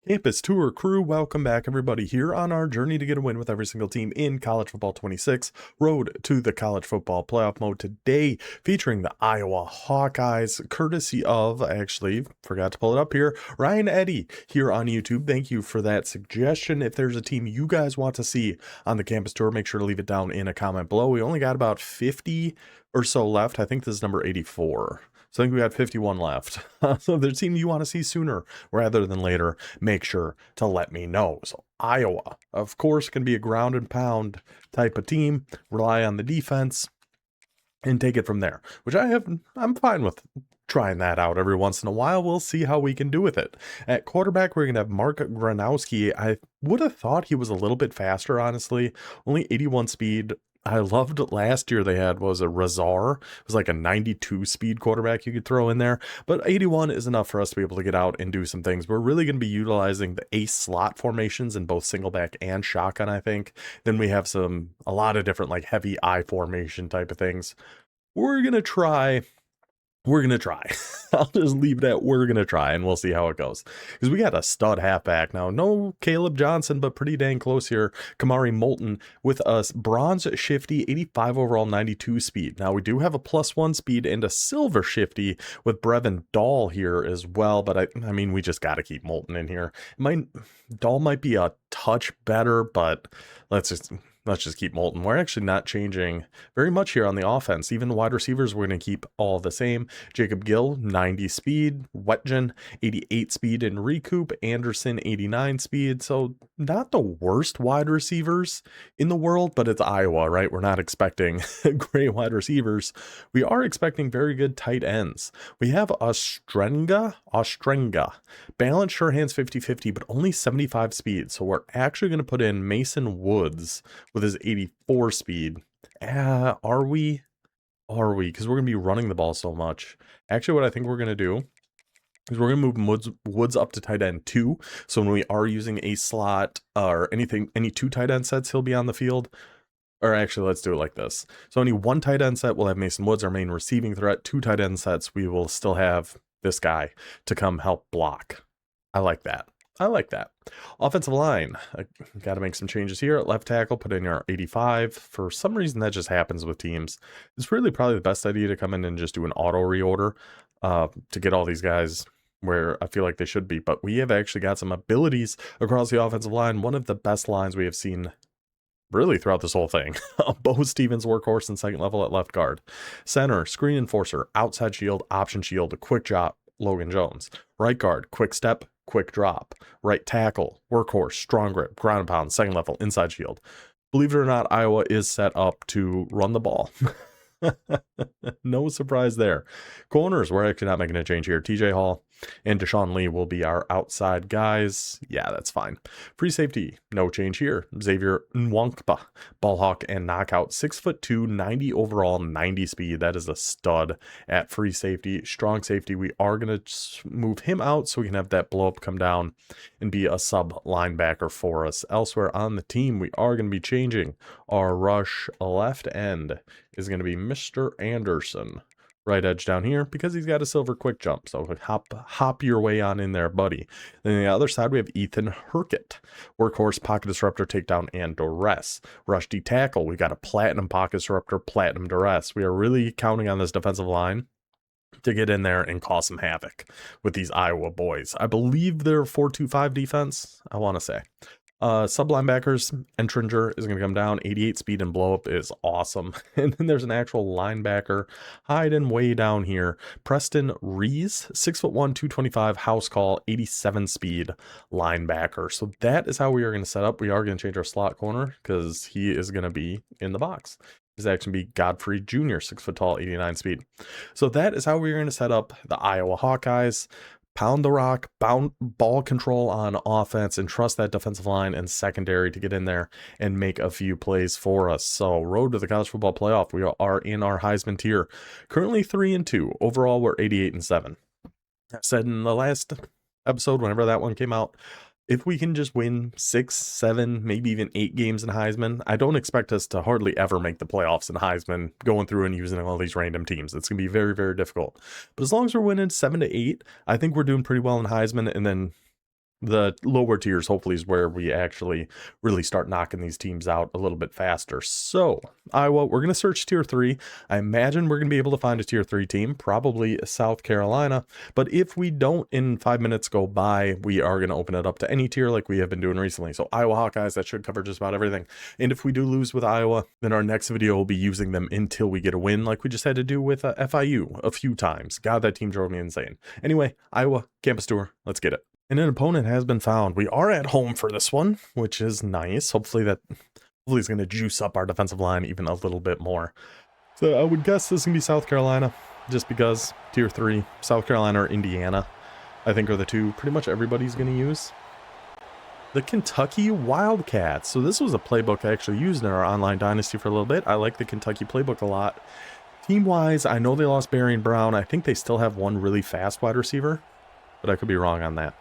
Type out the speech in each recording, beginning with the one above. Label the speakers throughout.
Speaker 1: Campus Tour crew, welcome back everybody here on our journey to get a win with every single team in College Football 26, road to the College Football Playoff mode today, featuring the Iowa Hawkeyes, courtesy of, I actually forgot to pull it up here, Ryan Eddy here on YouTube. Thank you for that suggestion. If there's a team you guys want to see on the Campus Tour, make sure to leave it down in a comment below. We only got about 50 or so left. I think this is number 84. So I think we got 51 left. So if there's a team you want to see sooner rather than later, make sure to let me know. So Iowa, of course, can be a ground and pound type of team, rely on the defense and take it from there, which I'm fine with trying that out every once in a while. We'll see how we can do with it. At quarterback, we're going to have Mark Gronowski. I would have thought he was a little bit faster, honestly. Only 81 speed. I loved last year they had was a Razar. It was like a 92 speed quarterback you could throw in there, but 81 is enough for us to be able to get out and do some things. We're really going to be utilizing the ace slot formations in both singleback and shotgun, I think. Then we have a lot of different like heavy I formation type of things. We're going to try. I'll just leave it at we're going to try, and we'll see how it goes. Because we got a stud halfback now. No Caleb Johnson, but pretty dang close here. Kamari Moulton with a bronze shifty, 85 overall, 92 speed. Now, we do have a +1 speed and a silver shifty with Brevin Dahl here as well. But I mean, we just got to keep Moulton in here. Dahl might be a touch better, but let's just keep Moulton. We're actually not changing very much here on the offense. Even the wide receivers, we're going to keep all the same. Jacob Gill, 90 speed. Wetjen, 88 speed in recoup. Anderson, 89 speed. So not the worst wide receivers in the world, but it's Iowa, right? We're not expecting great wide receivers. We are expecting very good tight ends. We have Ostrenga. Balance sure hands 50-50, but only 75 speed. So we're actually going to put in Mason Woods with his 84 speed. Are we? Because we're going to be running the ball so much. Actually, what I think we're going to do is we're going to move Woods up to tight end 2. So when we are using a slot or any 2 tight end sets, he'll be on the field. Or actually, let's do it like this. So any 1 tight end set, we'll have Mason Woods, our main receiving threat. 2 tight end sets, we will still have this guy to come help block. I like that. Offensive line, I got to make some changes here. At left tackle, put in our 85. For some reason, that just happens with teams. It's really probably the best idea to come in and just do an auto reorder to get all these guys where I feel like they should be. But we have actually got some abilities across the offensive line. One of the best lines we have seen really throughout this whole thing. Bo Stevens, workhorse and second level at left guard. Center, screen enforcer, outside shield, option shield, quick drop, Logan Jones. Right guard, quick step, quick drop. Right tackle, workhorse, strong grip, ground and pound, second level, inside shield. Believe it or not, Iowa is set up to run the ball. No surprise there. Corners, we're actually not making a change here. TJ Hall and Deshaun Lee will be our outside guys. Yeah, that's fine. Free safety, no change here. Xavier Nwankpa, ball hawk and knockout. 6'2", 90 overall, 90 speed. That is a stud at free safety. Strong safety, we are going to move him out so we can have that blow up come down and be a sub linebacker for us. Elsewhere on the team, we are going to be changing our rush left end is going to be Mr. Anderson. Right edge down here because he's got a silver quick jump. So hop your way on in there, buddy. Then on the other side, we have Ethan Herkett. Workhorse, pocket disruptor, takedown, and duress. Rush D tackle. We got a platinum pocket disruptor, platinum duress. We are really counting on this defensive line to get in there and cause some havoc with these Iowa boys. I believe they're 4-2-5 defense, I want to say. Sub linebackers, Entringer is going to come down. 88 speed and blow up is awesome. And then there's an actual linebacker hiding way down here. Preston Rees, 6'1", 225, house call, 87 speed linebacker. So that is how we are going to set up. We are going to change our slot corner because he is going to be in the box. Is actually be Godfrey Jr., 6 foot tall, 89 speed. So that is how we're going to set up the Iowa Hawkeyes. Pound the rock, ball control on offense, and trust that defensive line and secondary to get in there and make a few plays for us. So, road to the college football playoff. We are in our Heisman tier. Currently 3-2. Overall, we're 88-7. I said in the last episode, whenever that one came out, if we can just win 6, 7, maybe even 8 games in Heisman, I don't expect us to hardly ever make the playoffs in Heisman, going through and using all these random teams. It's going to be very, very difficult. But as long as we're winning 7 to 8, I think we're doing pretty well in Heisman. And then The lower tiers hopefully is where we actually really start knocking these teams out a little bit faster. So Iowa, we're going to search tier 3. I imagine we're going to be able to find a tier 3 team, probably South Carolina. But if we don't in 5 minutes go by, we are going to open it up to any tier like we have been doing recently. So Iowa Hawkeyes, that should cover just about everything. And if we do lose with Iowa, then our next video will be using them until we get a win, like we just had to do with FIU a few times. God, that team drove me insane. Anyway, Iowa campus tour, let's get it. And an opponent has been found. We are at home for this one, which is nice. Hopefully it's going to juice up our defensive line even a little bit more. So I would guess this is going to be South Carolina, just because tier 3, South Carolina or Indiana, I think are the two pretty much everybody's going to use. The Kentucky Wildcats. So this was a playbook I actually used in our online dynasty for a little bit. I like the Kentucky playbook a lot. Team-wise, I know they lost Barry and Brown. I think they still have one really fast wide receiver, but I could be wrong on that.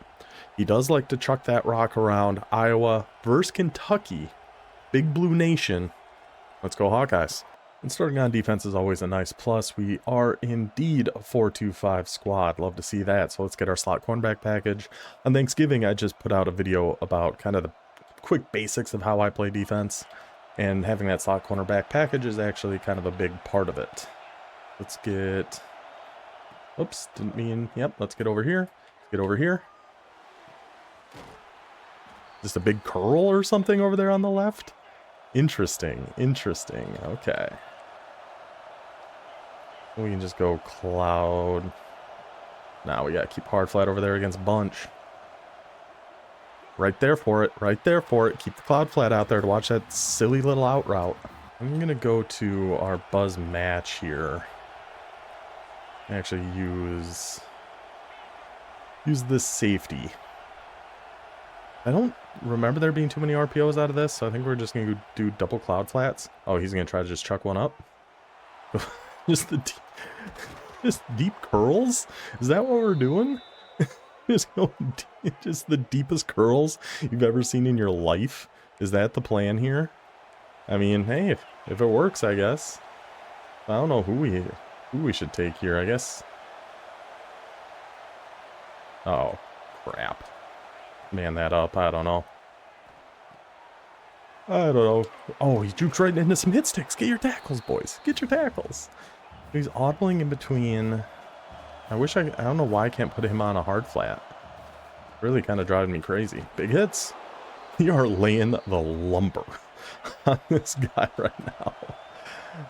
Speaker 1: He does like to chuck that rock around. Iowa versus Kentucky. Big Blue Nation. Let's go Hawkeyes. And starting on defense is always a nice plus. We are indeed a 4-2-5 squad. Love to see that. So let's get our slot cornerback package. On Thanksgiving, I just put out a video about kind of the quick basics of how I play defense. And having that slot cornerback package is actually kind of a big part of it. Let's get... Oops, didn't mean... Yep, let's get over here. Get over here. Just a big curl or something over there on the left? Interesting, interesting. Okay. We can just go cloud. Now we gotta keep hard flat over there against bunch. Right there for it, right there for it. Keep the cloud flat out there to watch that silly little out route. I'm gonna go to our buzz match here. Actually use this safety. I don't remember there being too many RPOs out of this, so I think we're just going to do double cloud flats. Oh, he's going to try to just chuck one up? just deep curls? Is that what we're doing? just the deepest curls you've ever seen in your life? Is that the plan here? I mean, hey, if it works, I guess. I don't know who we should take here, I guess. Oh, crap. Man that up, I don't know. Oh, he juked right into some hit sticks. Get your tackles, boys. Get your tackles. He's audibling in between. I don't know why I can't put him on a hard flat. Really kind of driving me crazy. Big hits. You are laying the lumber on this guy right now.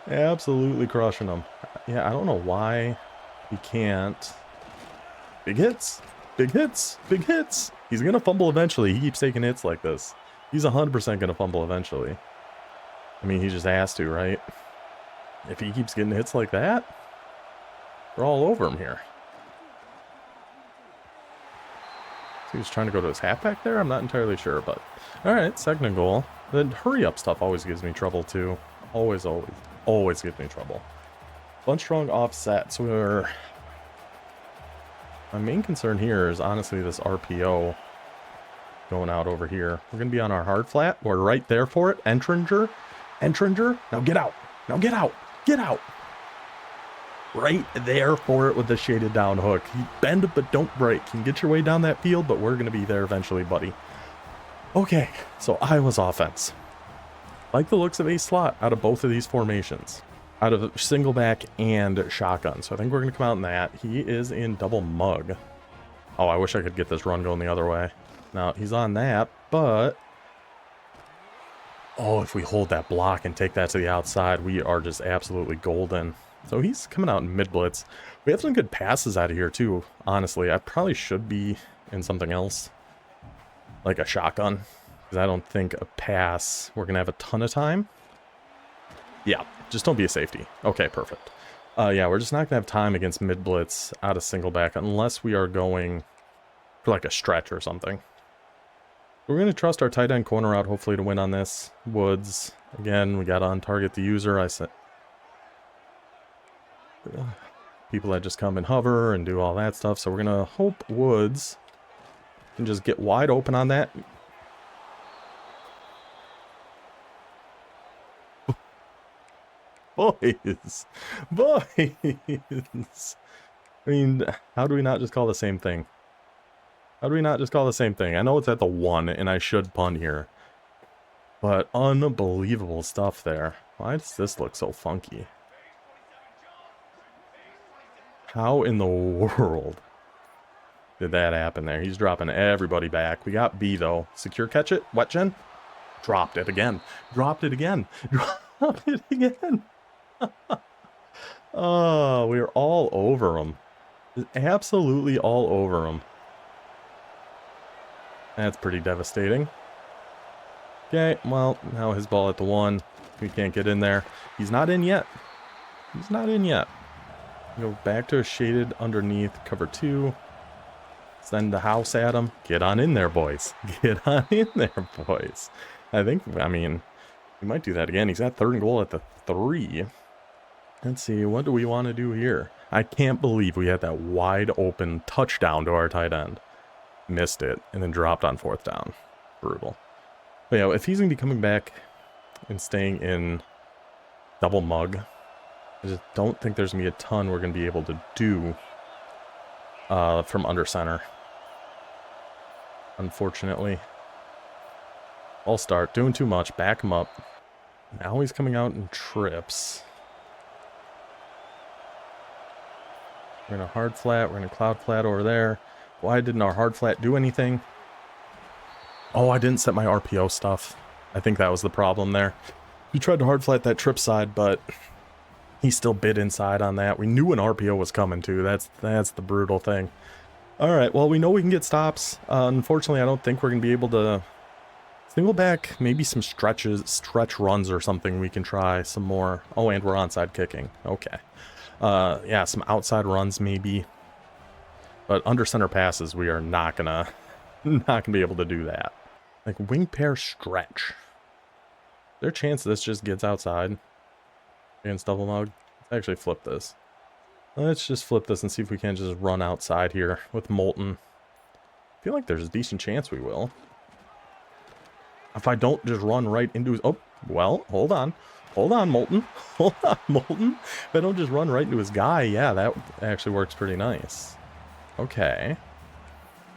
Speaker 1: Absolutely crushing him. Yeah, I don't know why he can't. Big hits. Big hits. Big hits. He's going to fumble eventually. He keeps taking hits like this. He's 100% going to fumble eventually. I mean, he just has to, right? If he keeps getting hits like that, we're all over him here. So he's trying to go to his halfback there? I'm not entirely sure, but... Alright, second and goal. The hurry-up stuff always gives me trouble, too. Always gives me trouble. Bunch strong offset, so we're... My main concern here is honestly this RPO going out over here. We're going to be on our hard flat. We're right there for it. Entringer. Now get out. Now get out. Get out. Right there for it with the shaded down hook. You bend but don't break. You can get your way down that field, but we're going to be there eventually, buddy. Okay, so Iowa's offense. Like the looks of a slot out of both of these formations. Out of Singleback and shotgun. So I think we're going to come out in that. He is in double mug. Oh, I wish I could get this run going the other way. Now, he's on that, but... Oh, if we hold that block and take that to the outside, we are just absolutely golden. So he's coming out in mid blitz. We have some good passes out of here, too, honestly. I probably should be in something else. Like a shotgun. Because I don't think a pass, we're going to have a ton of time. Yeah, just don't be a safety. Okay, perfect. Yeah, we're just not going to have time against mid blitz out of Singleback unless we are going for like a stretch or something. We're going to trust our tight end corner out hopefully to win on this. Woods, again, we got to untarget the user. I said people that just come and hover and do all that stuff. So we're going to hope Woods can just get wide open on that. Boys. I mean, how do we not just call the same thing? How do we not just call the same thing? I know it's at the 1, and I should punt here. But unbelievable stuff there. Why does this look so funky? How in the world did that happen there? He's dropping everybody back. We got B, though. Secure catch it. Wetchen. Dropped it again. Dropped it again. Dropped it again. Oh, we were all over him. Absolutely all over him. That's pretty devastating. Okay, well, now his ball at the 1. We can't get in there. He's not in yet. He's not in yet. Go back to a shaded underneath, cover 2. Send the house at him. Get on in there, boys. Get on in there, boys. I mean, we might do that again. He's at 3rd and goal at the 3. Let's see, what do we want to do here? I can't believe we had that wide open touchdown to our tight end. Missed it, and then dropped on 4th down. Brutal. But yeah, if he's going to be coming back and staying in double mug, I just don't think there's going to be a ton we're going to be able to do from under center. Unfortunately. I'll start doing too much. Back him up. Now he's coming out in trips. We're in a hard flat. We're in a cloud flat over there. Why didn't our hard flat do anything? Oh, I didn't set my RPO stuff. I think that was the problem there. We tried to hard flat that trip side, but he still bit inside on that. We knew an RPO was coming too. That's the brutal thing. All right, well, we know we can get stops. Unfortunately, I don't think we're going to be able to single back. Maybe some stretch runs or something we can try some more. Oh, and we're onside kicking. Okay. Yeah, some outside runs maybe. But under center passes, we are not gonna be able to do that. Like wing pair stretch. Is there a chance this just gets outside against double mug? Let's actually flip this. Let's just flip this and see if we can just run outside here with Molten. I feel like there's a decent chance we will. If I don't just run right into his... Oh, well, hold on. Hold on, Molten. Hold on, Molten. If I don't just run right into his guy, yeah, that actually works pretty nice. Okay.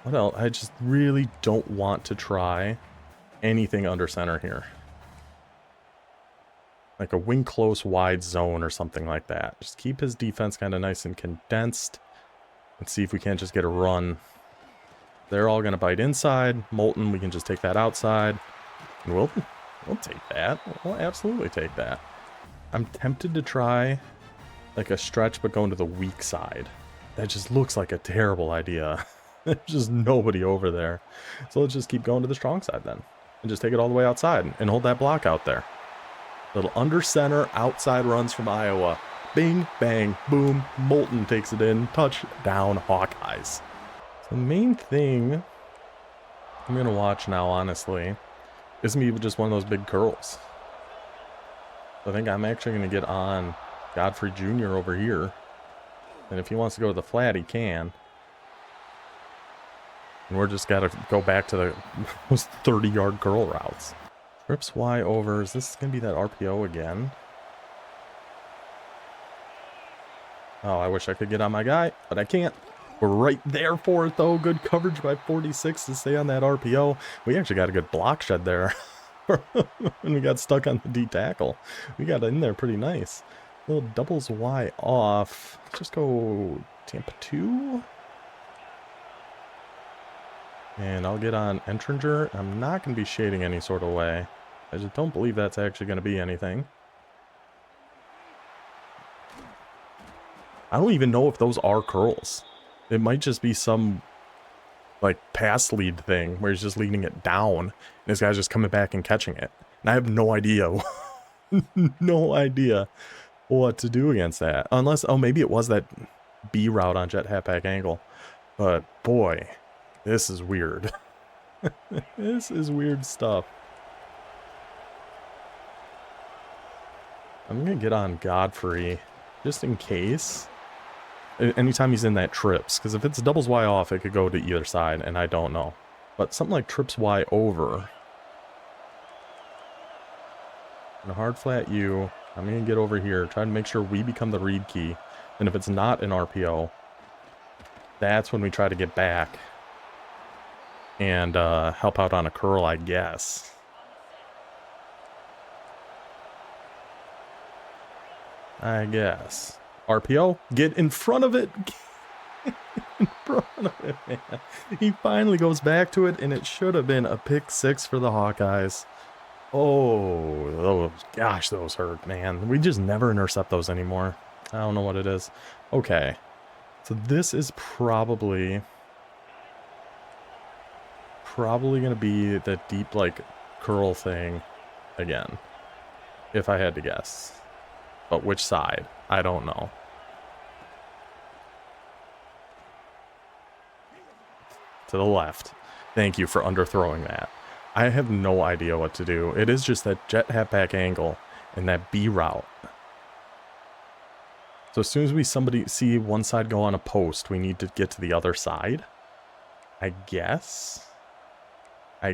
Speaker 1: What else? I just really don't want to try anything under center here. Like a wing close wide zone or something like that. Just keep his defense kind of nice and condensed. And see if we can't just get a run. They're all going to bite inside. Molten, we can just take that outside. And we'll take that. We'll absolutely take that. I'm tempted to try like a stretch but going to the weak side. That just looks like a terrible idea. There's just nobody over there. So let's just keep going to the strong side then. And just take it all the way outside and hold that block out there. Little under center outside runs from Iowa. Bing, bang, boom. Molten takes it in. Touchdown, Hawkeyes. So the main thing I'm going to watch now, honestly, is going to be just one of those big curls. I think I'm actually going to get on Godfrey Jr. over here. And if he wants to go to the flat, he can. And we're just got to go back to those 30-yard curl routes. Trips Y overs. This is going to be that RPO again. Oh, I wish I could get on my guy, but I can't. We're right there for it, though. Good coverage by 46 to stay on that RPO. We actually got a good block shed there. When we got stuck on the D tackle. We got in there pretty nice. Little doubles Y off. Let's just go Tampa 2. And I'll get on Entringer. I'm not going to be shading any sort of way. I just don't believe that's actually going to be anything. I don't even know if those are curls. It might just be some like pass lead thing where he's just leading it down and this guy's just coming back and catching it. And I have no idea. No idea what to do against that. Unless, oh, maybe it was that B route on jet halfback angle. But boy, this is weird. This is weird stuff. I'm going to get on Godfrey just in case. Anytime he's in that trips. Because if it's doubles Y off, it could go to either side, and I don't know. But something like trips Y over. And a hard flat U. I'm going to get over here, try to make sure we become the read key. And if it's not an RPO, that's when we try to get back. and help out on a curl, I guess. RPO, get in front of it. Get in front of it, man. He finally goes back to it, and it should have been a pick 6 for the Hawkeyes. Oh, gosh, those hurt, man. We just never intercept those anymore. I don't know what it is. Okay. So this is probably going to be the deep, like, curl thing again, if I had to guess. But which side? I don't know. To the left. Thank you for underthrowing that. I have no idea what to do. It is just that jet halfback angle and that B route. So as soon as we see one side go on a post, we need to get to the other side. I guess. I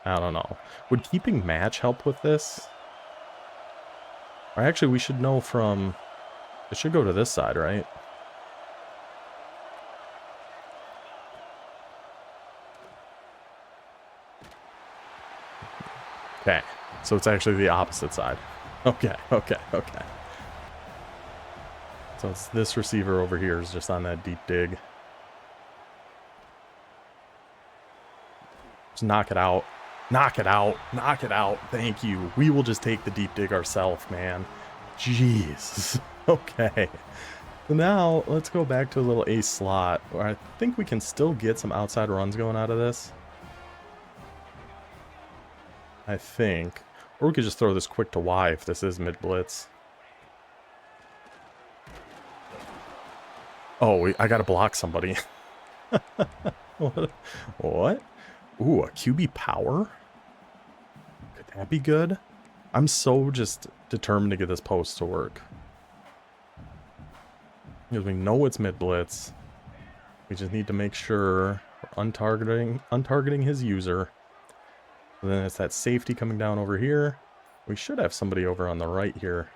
Speaker 1: don't know. Would keeping match help with this? Or actually, we should know from... It should go to this side, right? Okay. So it's actually the opposite side. Okay. So it's this receiver over here is just on that deep dig. Just knock it out. Knock it out. Knock it out. Thank you. We will just take the deep dig ourselves, man. Jeez. Okay. So now let's go back to a little ace slot where I think we can still get some outside runs going out of this. I think. Or we could just throw this quick to Y if this is mid blitz. Oh, I gotta block somebody. What? Ooh, a QB power? Could that be good? I'm so just determined to get this post to work. Because we know it's mid blitz. We just need to make sure we're untargeting his user. And then it's that safety coming down over here. We should have somebody over on the right here.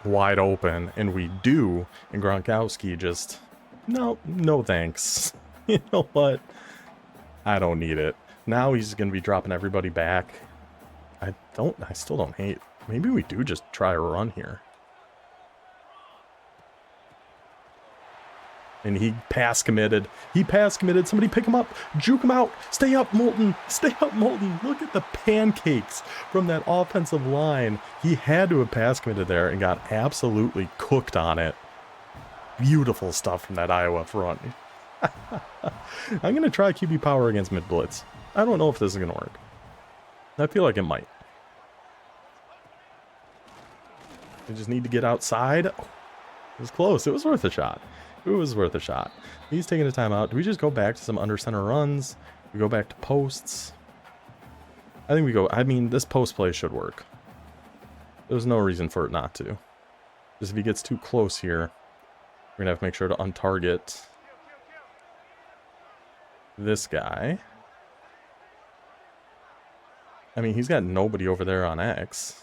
Speaker 1: Wide open, and we do, and Gronkowski just, no thanks. You know what? I don't need it. Now he's going to be dropping everybody back. I still don't hate. Maybe we do just try a run here. And he pass committed. Somebody pick him up. Juke him out. Stay up, Moulton. Look at the pancakes from that offensive line. He had to have pass committed there and got absolutely cooked on it. Beautiful stuff from that Iowa front. I'm going to try QB power against mid blitz. I don't know if this is going to work. I feel like it might. We just need to get outside. Oh, it was close. It was worth a shot. He's taking a timeout. Do we just go back to some under center runs? We go back to posts? I think we go. I mean, this post play should work. There's no reason for it not to. Just if he gets too close here, we're going to have to make sure to untarget this guy. I mean, he's got nobody over there on X.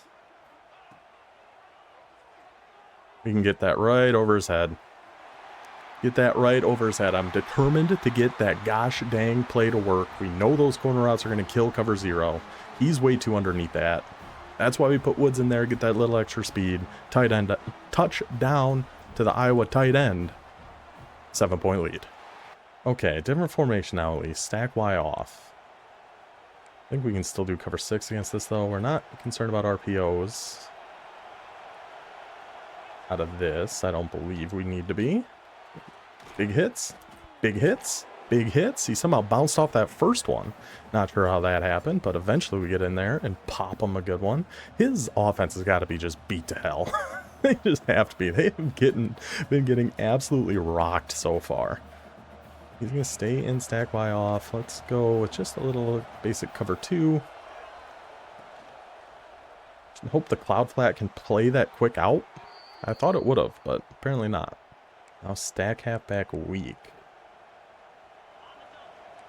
Speaker 1: We can get that right over his head. I'm determined to get that gosh dang play to work. We know those corner routes are going to kill cover 0. He's way too underneath that. That's why we put Woods in there, get that little extra speed. Tight end, touchdown to the Iowa tight end. 7-point lead. Okay, different formation now at least. Stack Y off. I think we can still do cover 6 against this though. We're not concerned about RPOs. Out of this, I don't believe we need to be. Big hits. He somehow bounced off that first one. Not sure how that happened, but eventually we get in there and pop him a good one. His offense has got to be just beat to hell. They just have to be. They have been getting absolutely rocked so far. He's going to stay in stack Y off. Let's go with just a little basic cover 2. Hope the cloud flat can play that quick out. I thought it would have, but apparently not. Now stack halfback weak.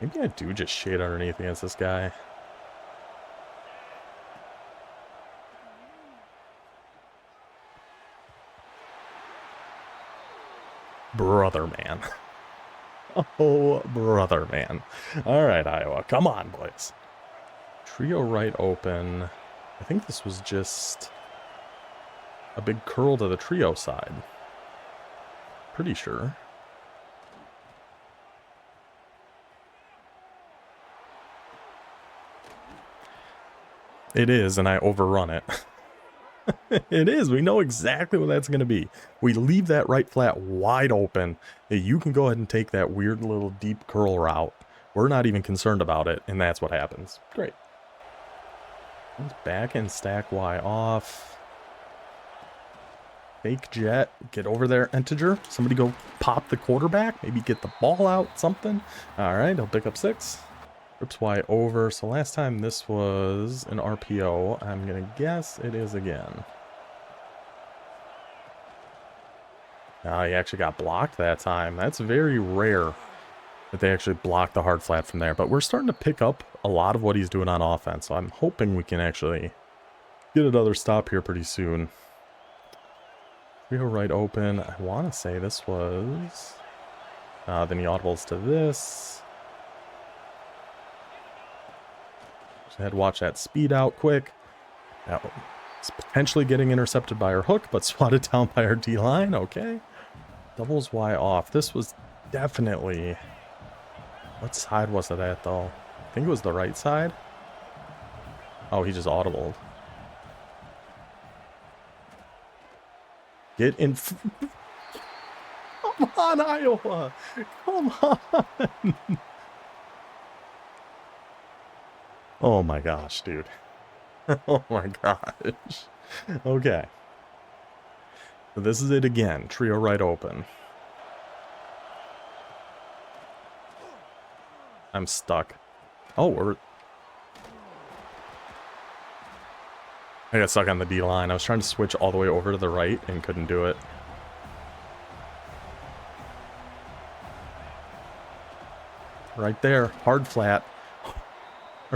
Speaker 1: Maybe I do just shade underneath against this guy. brother, man. Oh, brother, man. All right, Iowa. Come on, boys. Trio right open. I think this was just a big curl to the trio side. Pretty sure. It is, and I overrun it. It is. We know exactly what that's going to be. We leave that right flat wide open. You can go ahead and take that weird little deep curl route. We're not even concerned about it, and that's what happens. Great. Back and stack Y off. Fake jet. Get over there, integer. Somebody go pop the quarterback. Maybe get the ball out, something. All right, he'll pick up 6. Rips Y over. So last time this was an RPO. I'm going to guess it is again. He actually got blocked that time. That's very rare that they actually block the hard flat from there. But we're starting to pick up a lot of what he's doing on offense. So I'm hoping we can actually get another stop here pretty soon. Trio right open. I want to say this was... then he audibles to this. Just had to watch that speed out quick. That was potentially getting intercepted by our hook, but swatted down by our D-line. Okay. Doubles Y off. This was definitely... What side was it at, though? I think it was the right side. Oh, he just audibled. Get in... Come on, Iowa! Come on! Oh my gosh, dude. Oh my gosh. Okay. So this is it again. Trio right open. I'm stuck. Oh, I got stuck on the D line. I was trying to switch all the way over to the right and couldn't do it. Right there. Hard flat.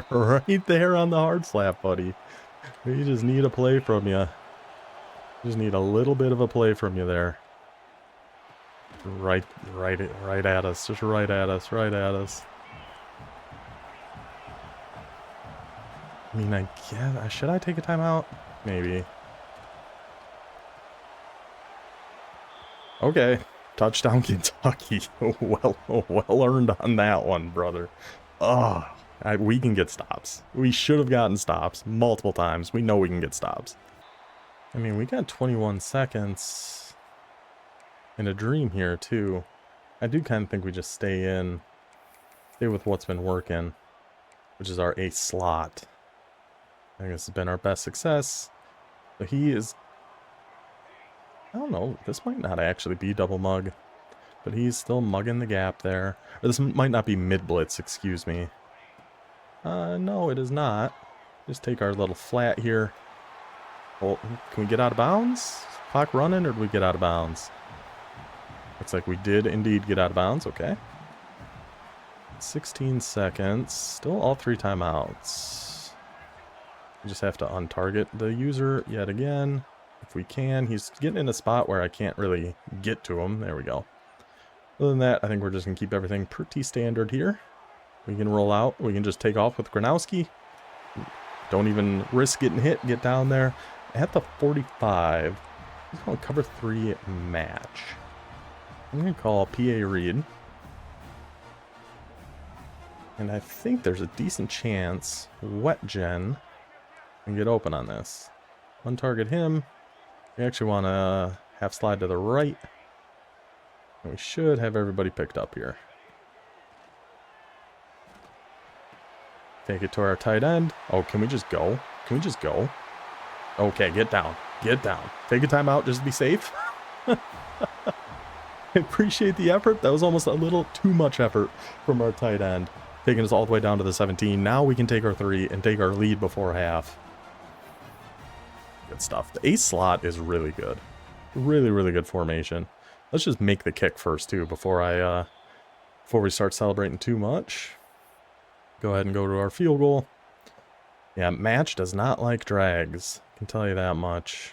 Speaker 1: Right there on the hard flat, buddy. We just need a play from you. Just need a little bit of a play from you there. Right at us. Just right at us. Right at us. I mean, I guess... Should I take a timeout? Maybe. Okay. Touchdown, Kentucky. Well earned on that one, brother. Oh, we can get stops. We should have gotten stops multiple times. We know we can get stops. I mean, we got 21 seconds in a dream here, too. I do kind of think we just stay with what's been working, which is our ace slot. I think this has been our best success. But he is... I don't know. This might not actually be double mug. But he's still mugging the gap there. Or this might not be mid blitz, excuse me. No, it is not. Just take our little flat here. Well, can we get out of bounds? Clock running, or do we get out of bounds? Looks like we did indeed get out of bounds. Okay. 16 seconds. Still all 3 timeouts. We just have to untarget the user yet again. If we can. He's getting in a spot where I can't really get to him. There we go. Other than that, I think we're just going to keep everything pretty standard here. We can roll out. We can just take off with Gronowski. Don't even risk getting hit. Get down there. At the 45, he's going to cover 3 match. I'm going to call PA read. And I think there's a decent chance Wet Gen can get open on this. Untarget him. We actually want to half slide to the right. And we should have everybody picked up here. Take it to our tight end. Oh, can we just go? Can we just go? Okay, get down. Get down. Take a timeout just to be safe. I appreciate the effort. That was almost a little too much effort from our tight end. Taking us all the way down to the 17. Now we can take our 3 and take our lead before half. Good stuff. The ace slot is really good. Really, really good formation. Let's just make the kick first, too, before we start celebrating too much. Go ahead and go to our field goal. Yeah, match does not like drags. I can tell you that much.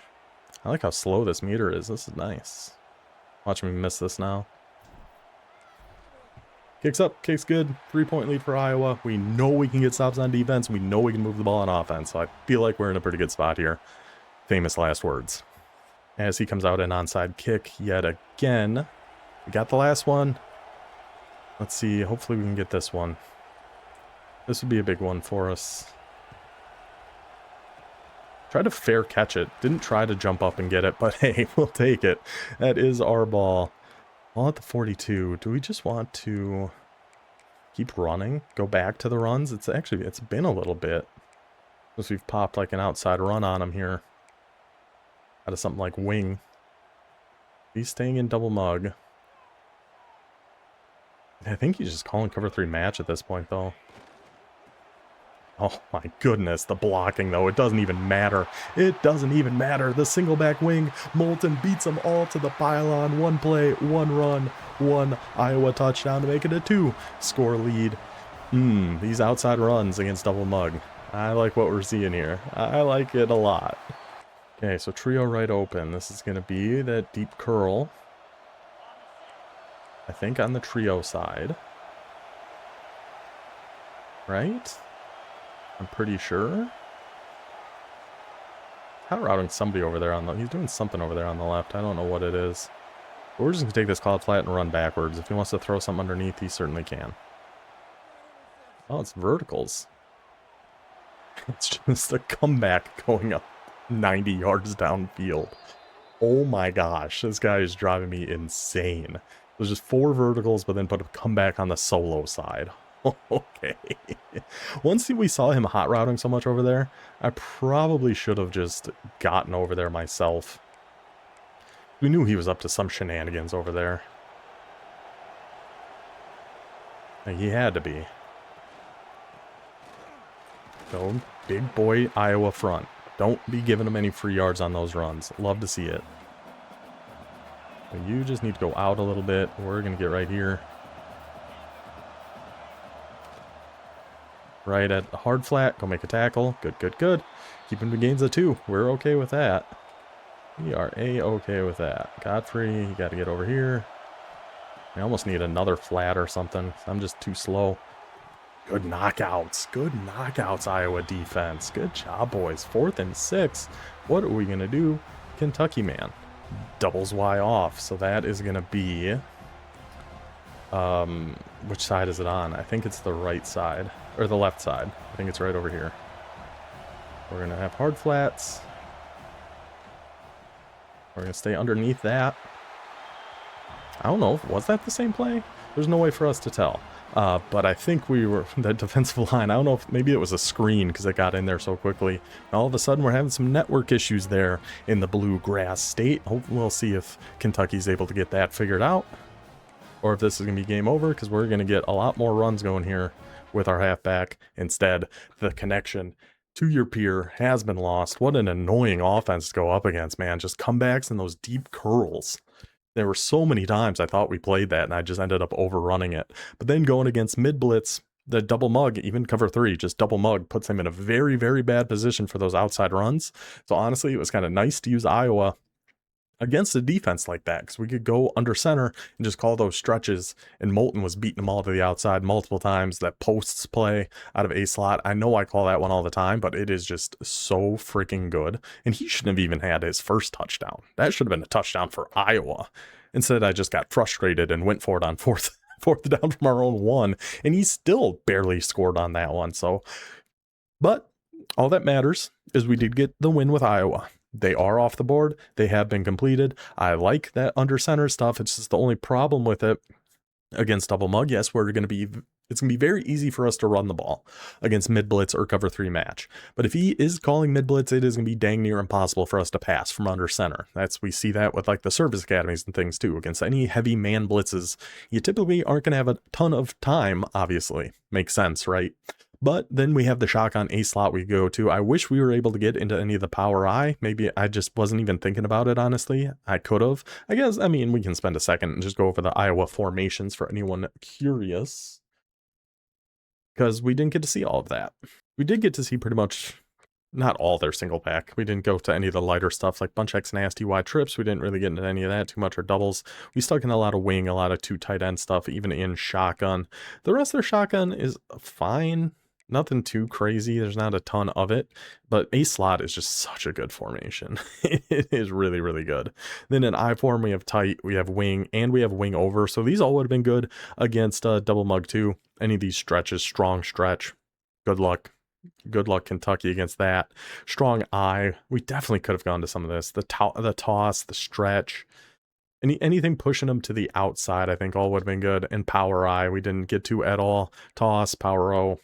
Speaker 1: I like how slow this meter is. This is nice. Watch me miss this now. Kicks up, kicks good. 3-point lead for Iowa. We know we can get stops on defense. We know we can move the ball on offense. So I feel like we're in a pretty good spot here. Famous last words. As he comes out an onside kick yet again. We got the last one. Let's see. Hopefully we can get this one. This would be a big one for us. Tried to fair catch it. Didn't try to jump up and get it, but hey, we'll take it. That is our ball. Ball at the 42. Do we just want to keep running? Go back to the runs? It's been a little bit. Because we've popped like an outside run on him here. Out of something like wing. He's staying in double mug. I think he's just calling cover 3 match at this point, though. Oh my goodness, the blocking, though. It doesn't even matter. It doesn't even matter. The single back wing. Moulton beats them all to the pylon. 1 play, 1 run, 1 Iowa touchdown to make it a 2-score lead. These outside runs against double mug. I like what we're seeing here. I like it a lot. Okay, so trio right open. This is going to be that deep curl. I think on the trio side. Right? I'm pretty sure. Hot routing somebody over there on the... He's doing something over there on the left. I don't know what it is. But we're just going to take this cloud flat and run backwards. If he wants to throw something underneath, he certainly can. Oh, it's verticals. It's just a comeback going up 90 yards downfield. Oh my gosh. This guy is driving me insane. It was just 4 verticals, but then put a comeback on the solo side. Okay. Once we saw him hot routing so much over there, I probably should have just gotten over there myself. We knew he was up to some shenanigans over there. He had to be. So, big boy Iowa front. Don't be giving him any free yards on those runs. Love to see it. You just need to go out a little bit. We're going to get right here. Right at the hard flat. Go make a tackle. Good, good, good. Keeping the gains of 2. We're okay with that. We are A-okay with that. Godfrey, you got to get over here. I almost need another flat or something. I'm just too slow. Good knockouts. Good knockouts, Iowa defense. Good job, boys. 4th and 6. What are we going to do? Kentucky man. Doubles Y off. So that is going to be... which side is it on? I think it's the right side. Or the left side. I think it's right over here. We're going to have hard flats. We're going to stay underneath that. I don't know. Was that the same play? There's no way for us to tell. But I think we were... That defensive line, I don't know if maybe it was a screen because it got in there so quickly. And all of a sudden we're having some network issues there in the Bluegrass State. We'll see if Kentucky's able to get that figured out. Or if this is going to be game over, because we're going to get a lot more runs going here with our halfback. Instead, the connection to your peer has been lost. What an annoying offense to go up against, man. Just comebacks and those deep curls. There were so many times I thought we played that, and I just ended up overrunning it. But then going against Mid Blitz, the double mug, even cover 3, just double mug, puts him in a very, very bad position for those outside runs. So honestly, it was kind of nice to use Iowa against a defense like that, because we could go under center and just call those stretches, and Moulton was beating them all to the outside multiple times. That posts play out of a slot, I know I call that one all the time, but it is just so freaking good. And he shouldn't have even had his first touchdown. That should have been a touchdown for Iowa. Instead, I just got frustrated and went for it on fourth down from our own 1, and he still barely scored on that one. So, but all that matters is we did get the win with Iowa. They are off the board. They have been completed. I like that under center stuff. It's just the only problem with it against double mug. Yes, it's going to be very easy for us to run the ball against mid blitz or cover 3 match. But if he is calling mid blitz, it is going to be dang near impossible for us to pass from under center. We see that with like the service academies and things too. Against any heavy man blitzes, you typically aren't going to have a ton of time, obviously. Makes sense, right? But then we have the shotgun A slot we go to. I wish we were able to get into any of the power I. Maybe I just wasn't even thinking about it, honestly. I could have. I guess, I mean, we can spend a second and just go over the Iowa formations for anyone curious. Because we didn't get to see all of that. We did get to see pretty much not all their single back. We didn't go to any of the lighter stuff like bunch X nasty wide trips. We didn't really get into any of that too much, or doubles. We stuck in a lot of wing, a lot of 2 tight end stuff, even in shotgun. The rest of their shotgun is fine. Nothing too crazy. There's not a ton of it, but a slot is just such a good formation. It is really, really good. Then in I form, we have tight, we have wing, and we have wing over. So these all would have been good against double mug too. Any of these stretches, strong stretch. Good luck. Good luck, Kentucky, against that. Strong eye. We definitely could have gone to some of this. The toss, the stretch. Anything pushing them to the outside, I think all would have been good. And power eye, we didn't get to at all. Toss, power O.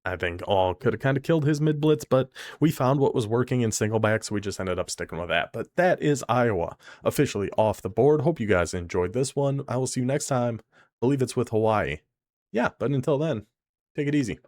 Speaker 1: I think all could have kind of killed his mid blitz, but we found what was working in Singleback, so we just ended up sticking with that. But that is Iowa officially off the board. Hope you guys enjoyed this one. I will see you next time. I believe it's with Hawaii. Yeah, but until then, take it easy.